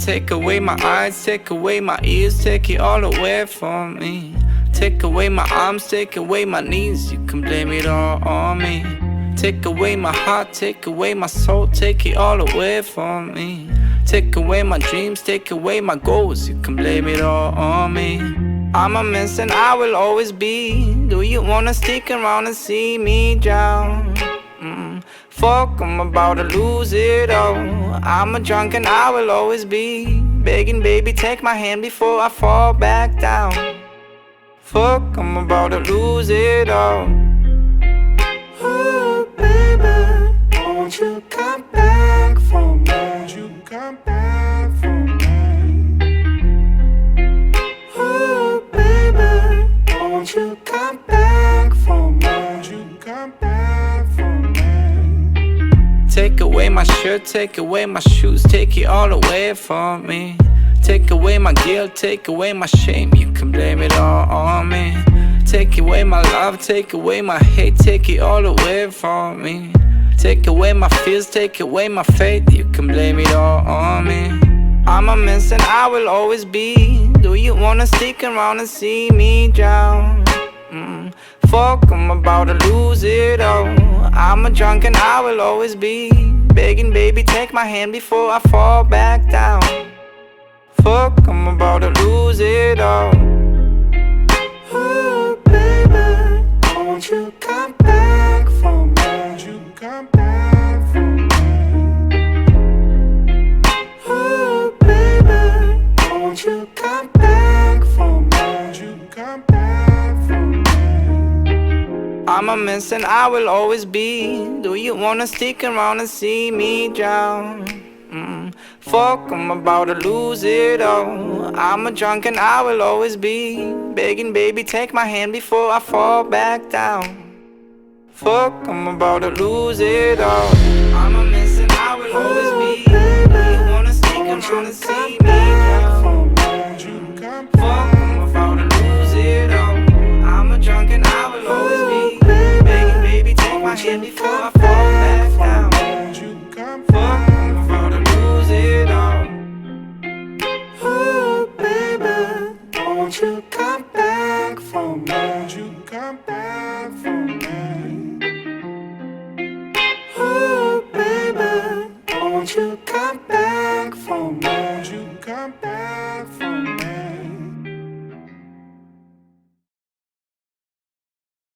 Take away my eyes, take away my ears, take it all away from me. Take away my arms, take away my knees, you can blame it all on me. Take away my heart, take away my soul, take it all away from me. Take away my dreams, take away my goals, you can blame it all on me. I'm a mess and I will always be. Do you wanna stick around and see me drown? Fuck, I'm about to lose it all. I'm a drunk and I will always be begging, baby, take my hand before I fall back down. Fuck, I'm about to lose it all. Oh, baby, won't you come back for me? Won't you come back for me? Oh, baby, won't you come back for me? Won't you come back for me? Take away my shirt, take away my shoes, take it all away from me. Take away my guilt, take away my shame, you can blame it all on me. Take away my love, take away my hate, take it all away from me. Take away my fears, take away my faith, you can blame it all on me. I'm a mess and I will always be. Do you wanna stick around and see me drown? Fuck, I'm about to lose it all. I'm a drunk and I will always be begging, baby, take my hand before I fall back down. Fuck, I'm about to lose it all. Oh, baby, won't you come back for me? Won't you come back for me? Oh, baby, won't you come back for me? Won't you come back for me? I'm a mess and I will always be. Do you wanna stick around and see me drown? Fuck, I'm about to lose it all. I'm a drunk and I will always be begging, baby, take my hand before I fall back down. Fuck, I'm about to lose it all. I'm a mess and I will always be. Do you wanna stick around and see me drown? Fuck, I'm about to lose it all. I'm a drunk and I will always be begging, baby, take my hand before I fall back down. Fuck, I'm about to lose it all. Oh, baby, won't you come back for me? Won't you come back for me? Oh, baby, won't you come back for me?